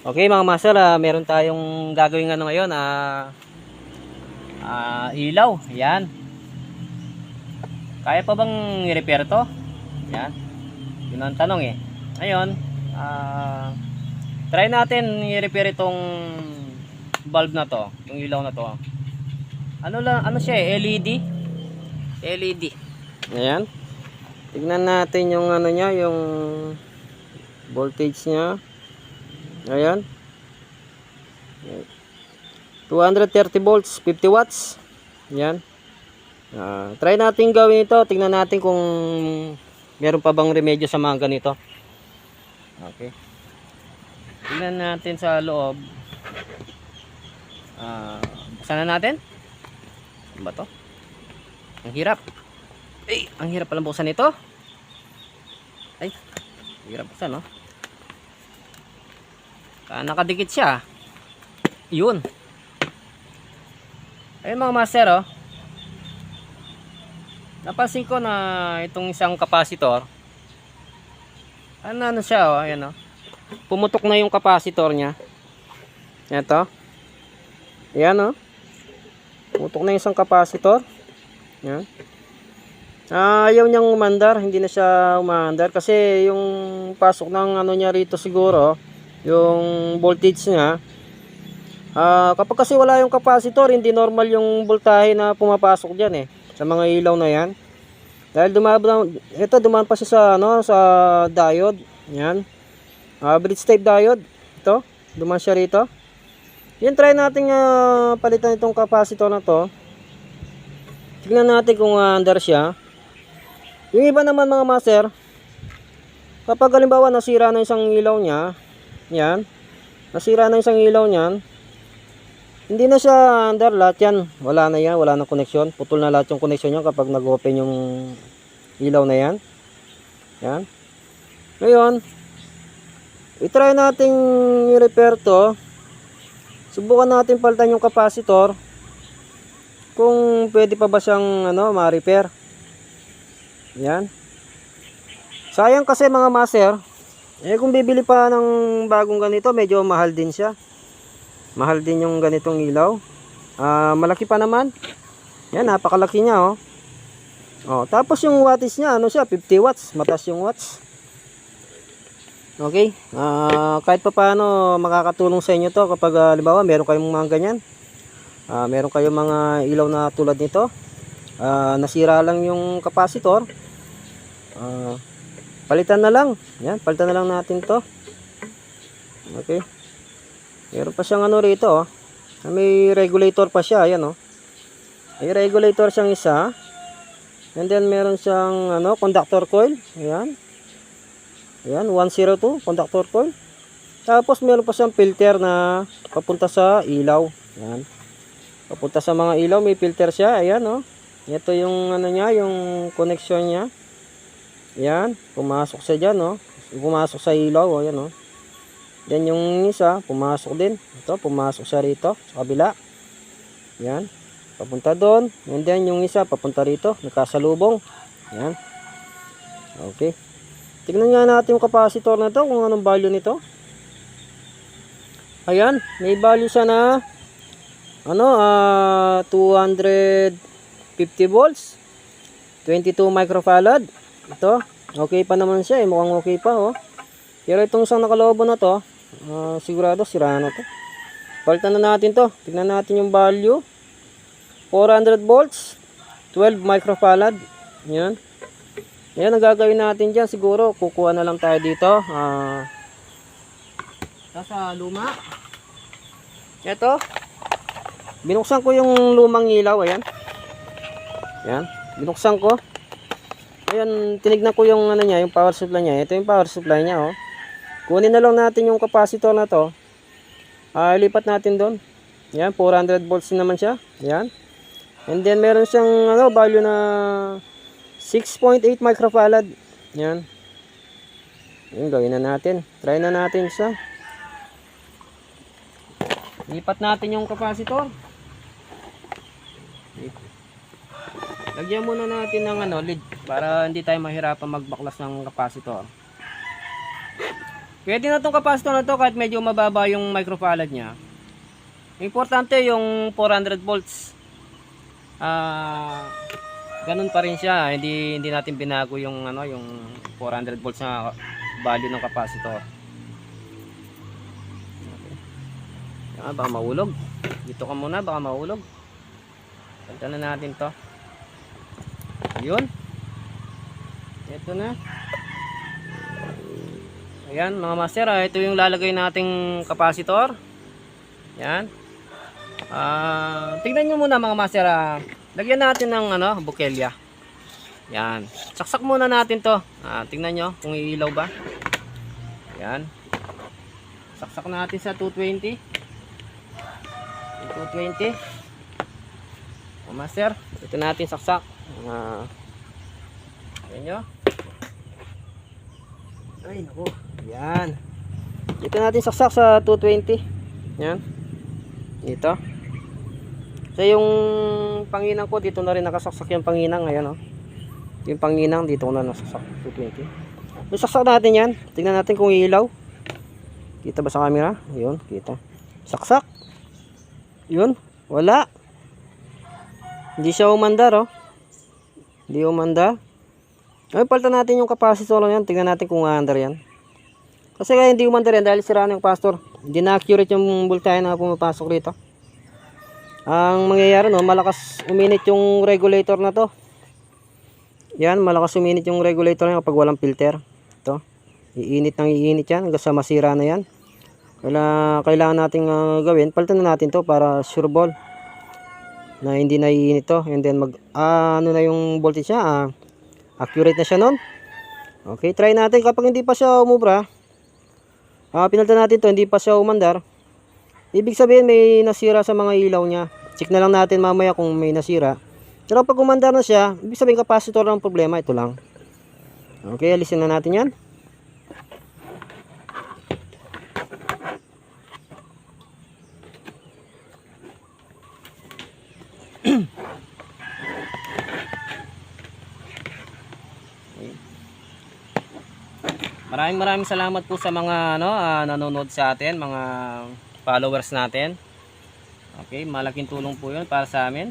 Okay mga master, meron tayong gagawin ngayon, ilaw. Yan. Kaya pa bang i-repair to? Yan. Yun ang tanong eh. Ngayon, try natin i-repair itong bulb na to, yung ilaw na to. Ano siya eh, LED. Ayan. Tignan natin yung ano niya, yung voltage niya. Ayan. 230 volts, 50 watts. Ayan. Try natin gawin ito. Tingnan natin kung meron pa bang remedyo sa mga ganito. Okay. Tingnan natin sa loob. Buksan na natin. Ano ba to? Ang hirap. Ay, ang hirap palang buksan ito. Ay, hirap buksan, no? Nakadikit siya. Yun. Ayun mga master, oh. Napansin ko na itong isang capacitor. Ano siya, oh. Ayan, oh. Pumutok na yung capacitor niya. Ito. Ayan, oh. Pumutok na yung isang capacitor. Ayan. Ayaw niyang umandar. Hindi na siya umandar. Kasi yung pasok ng ano niya rito siguro, yung voltage niya, kapag kasi wala yung capacitor, hindi normal yung voltahe na pumapasok diyan eh sa mga ilaw na yan. Dahil dumaan pa siya sa ano, sa diode. Yan. Bridge type diode. Ito, dumaan siya rito. Yan, try natin palitan itong capacitor na to. Tingnan natin kung under siya. Yung iba naman mga master, kapag halimbawa nasira na isang ilaw niya, yan, nasira na isang ilaw niyan, hindi na siya under, lahat yan, wala na yan, wala na connection, putol na lahat yung connection niya kapag nag-open yung ilaw na yan. Yan. Ngayon, i-try nating i-repair to. Subukan natin palitan yung capacitor kung pwede pa ba siyang ma-repair. Yan. Sayang kasi mga master, kung bibili pa ng bagong ganito, medyo mahal din siya. Mahal din yung ganitong ilaw. Malaki pa naman. Yan, napakalaki niya, oh. Tapos yung wattage niya, ano siya, 50 watts. Mataas yung watts. Okay. Kahit pa paano makakatulong sa inyo to kapag halimbawa meron kayong mga ganyan. Meron kayong mga ilaw na tulad nito. Nasira lang yung capacitor. Palitan na lang. Yan, palitan na lang natin to. Okay. Meron pa siyang ano rito, oh. May regulator pa siya, ayan, oh. May regulator siyang isa. And then meron siyang conductor coil. Ayan. Ayan, 102 conductor coil. Tapos meron pa siyang filter na papunta sa ilaw. Ayan. Papunta sa mga ilaw, may filter siya. Ayan, oh. Ito yung niya, yung connection niya. Ayan, pumasok siya diyan, oh. Pumasok sa ilaw, oh, ayan, oh. Then yung isa, pumasok din. Ito, pumasok siya rito sa kabila. Yan. Papunta doon. And then yung isa, papunta rito. Nakasalubong. Yan. Okay. Tignan nga natin yung capacitor na to kung anong value nito. Ayan. May value siya na 250 volts. 22 microfarad. Ito. Okay pa naman siya. Mukhang okay pa, oh. Pero itong isang nakalobo na to, sigurado sira na to. Palitan na natin to. Tignan natin yung value. 400 volts, 12 microfarad. Yan. Yan ang gagawin natin dyan. Siguro kukuha na lang tayo dito. Sa luma. Ito. Binuksan ko yung lumang ilaw. Ayan. Yan. Binuksan ko. Ayan. Tinignan ko yung niya, yung power supply niya. Ito yung power supply niya, oh. Kunin na lang natin yung capacitor na to. Ilipat natin doon. Yan, 400 volts naman siya. Yan. And then meron siyang value na 6.8 microfarad. Yan. Yan, gawin na natin. Try na natin siya. Lipat natin yung capacitor. Lagyan muna natin ng lid para hindi tayo mahirapan magbaklas ng capacitor. Pwede na itong capacitor na to kahit medyo mababa yung microfarad niya. Importante yung 400 volts. Ganun pa rin siya. Hindi natin binago yung yung 400 volts na value ng capacitor. Okay. Baka mahulog. Dito ka muna, baka mahulog. Punta na natin to. Ayun. Ito na. Ayan mga master, ito yung lalagay nating capacitor. Yan. Tingnan nyo muna mga master, lagyan natin ng bukelya. Yan. Saksak muna natin to. Tingnan nyo kung iilaw ba. Yan. Saksak natin sa 220. 220. Mga master, ito natin saksak. Tingnan nyo. Ay naku. Yan. Ito natin saksak sa 220. Yan. Dito. So yung panginang ko dito na rin nakasaksak yung panginang, ayan yung panginang dito ko na nasaksak 220. So saksak natin yan. Tingnan natin kung ilaw. Kita ba sa camera? Ayun, kita. Saksak. Yun, wala. Hindi siya umandar Hindi umandar. Ay, palitan natin yung capacitor yan. Tingnan natin kung umandar yan. Kasi kaya hindi umandar yan dahil sira na yung capacitor. Hindi na accurate yung voltahe na pumapasok rito. Ang mangyayari malakas uminit yung regulator na to. Yan, malakas uminit yung regulator na kapag walang filter. Ito. Iinit yan hanggang sa masira na yan. Kailangan nating gawin, palitan na natin to para sure ball na hindi na iinit to. And then na yung voltage niya, accurate na siya nun. Okay, try natin kapag hindi pa siya umubra. Pinalitan natin to, hindi pa siya umandar. Ibig sabihin may nasira sa mga ilaw niya. Check na lang natin mamaya kung may nasira. Pero pag umandar na siya, ibig sabihin capacitor ang problema, ito lang. Okay, alisin na natin yan. Maraming salamat po sa mga nanonood sa atin, mga followers natin. Okay, malaking tulong po 'yun para sa amin.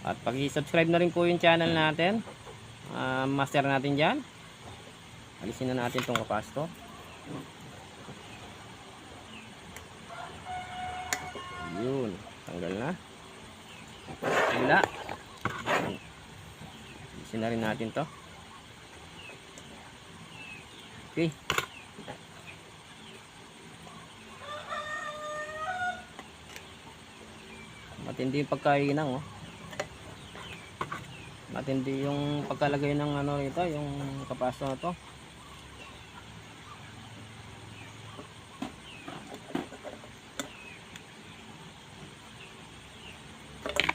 At paki-subscribe na rin po yung channel natin. Master natin diyan. Alisin na natin tong capacitor. Yun, tanggal na. Wala. Alisin na rin natin to. Okay. Matindi yung pagkainang Matindi yung pagkalagay ng ito, yung capacitor na to.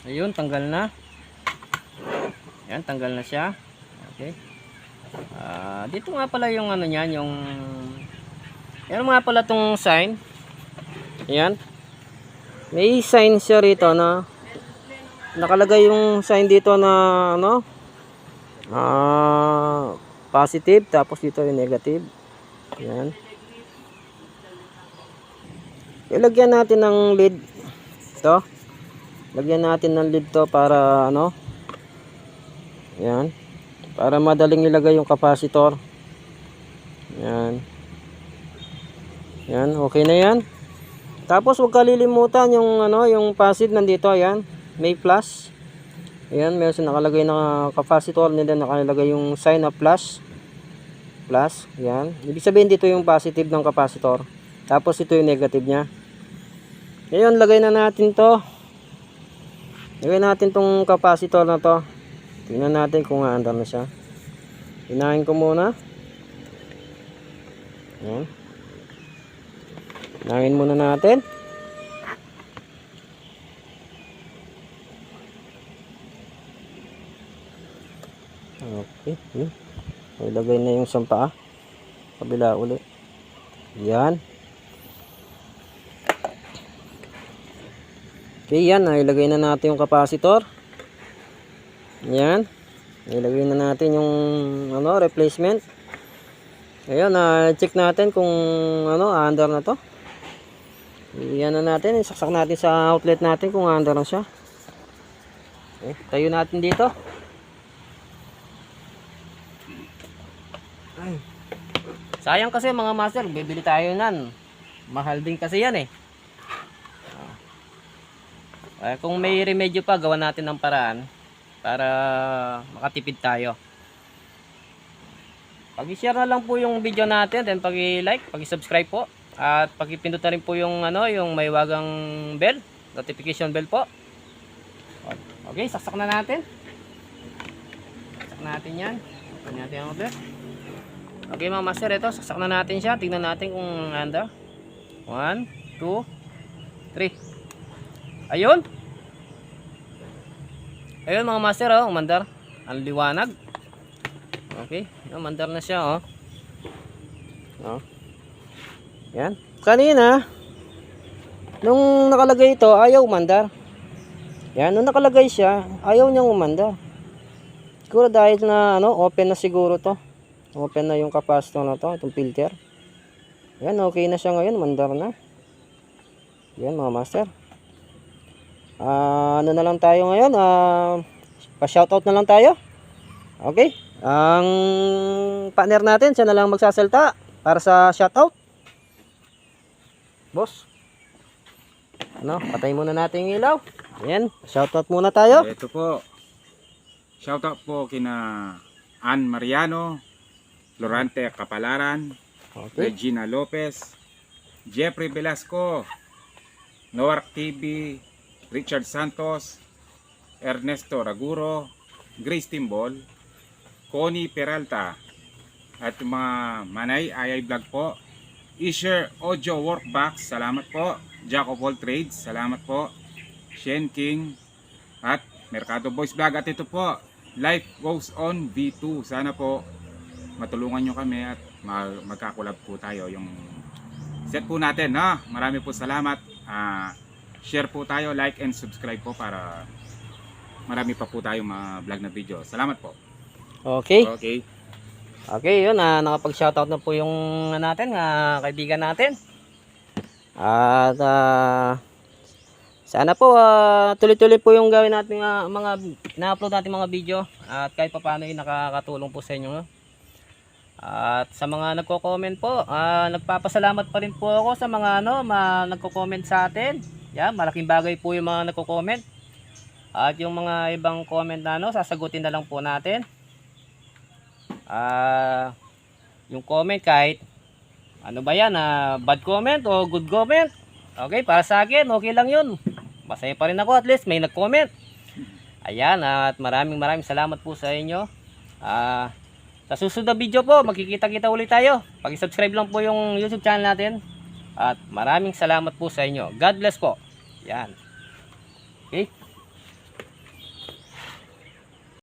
Ayun, tanggal na. Yan, tanggal na siya. Okay. Dito nga pala yung niyan, yung nga pala tong sign. Ayan. May sign siya rito na nakalagay yung sign dito na positive, tapos dito yung negative. Ayan. Ilagyan natin ng lead ito. Lagyan natin ng lead to para ayan, para madaling ilagay yung capacitor. Ayan. Ayan, okay na yan. Tapos huwag kalilimutan yung yung passive nandito, ayan, may plus. Ayan, meron siya nakalagay na capacitor, nila nakalagay yung sign na plus. Ayan. Ibig sabihin dito yung positive ng capacitor. Tapos ito yung negative niya. Ngayon, lagay na natin to. Lagay natin tong capacitor na to. Tingnan natin kung aandar na siya. Hinahin ko muna. Ayan. Hinahin muna natin. Okay. Ilagay na yung sampa. Kabila ulit. Yan. Okay, yan. Ilagay na natin yung capacitor. Yan. Ilagay na natin yung replacement. Ayan, check natin kung ano, under na to. Iyan na natin, isaksak natin sa outlet natin kung under na siya. Okay, tayo natin dito. Ay. Sayang kasi mga master, bibili tayo nan. Mahal din kasi yan eh. Kung may remedyo pa, gawa natin ng paraan para makatipid tayo. Pag-share na lang po yung video natin, then pag-like, pag-subscribe po, at pag-pindot na rin po yung ano, yung may wagang bell, notification bell po. Okay, saksak na natin. Saksak natin 'yan. Saksak natin ang outlet. Okay mga master, ito saksak na natin siya. Tingnan natin kung anda. 1 2 3. Ayun. Ayun mga master, oh, umandar. Ang liwanag. Okay, umandar na siya, oh. Oh. Yan. Kanina, nung nakalagay ito, ayaw umandar. Yan, nung nakalagay siya, ayaw niyang umandar. Siguro dahil na ano, open na siguro to. Open na yung capacitor na to, itong filter. Yan, okay na siya ngayon, umandar na. Yan mga master. Ano na lang tayo ngayon, pa-shoutout na lang tayo. Okay? Ang partner natin, siya na lang magsasalta para sa shoutout. Boss. Ano, patay muna natin yung ilaw. Ayan, shoutout muna tayo. Ito po. Shoutout po kina Ann Mariano, Florante Kapalaran, Okay. Regina Lopez, Jeffrey Velasco, Noark TV, Richard Santos, Ernesto Raguro, Grace Timbol, Connie Peralta, at mga Manay Ayay Vlog po, Isher Audio Workbox, salamat po, Jack of all Trades, salamat po, Shen King, at Mercado Boys Vlog. At ito po, Life Goes On V2, sana po matulungan nyo kami at magkakulab po tayo yung set po natin, no? Marami po salamat. Share po tayo, like and subscribe po para marami pa po tayong mga vlog na video. Salamat po. Okay. Okay. Okay, yun, nakapag-shoutout na po yung natin, kaibigan natin. At sana po tuloy-tuloy po yung gawin natin mga na-upload natin mga video at kahit papaano ay nakakatulong po sa inyo. No? At sa mga nagko-comment po, nagpapasalamat pa rin po ako sa mga nagko-comment sa atin. Yan, malaking bagay po yung mga nagko-comment. At yung mga ibang comment na sasagutin na lang po natin. Yung comment kahit ano ba yan, bad comment o good comment, okay, para sa akin okay lang yun, masaya pa rin ako, at least may nag-comment. Ayan, at maraming salamat po sa inyo. Sa susunod na video po, magkikita-kita ulit tayo. Pag-subscribe lang po yung YouTube channel natin. At maraming salamat po sa inyo. God bless po. Yan. Okay.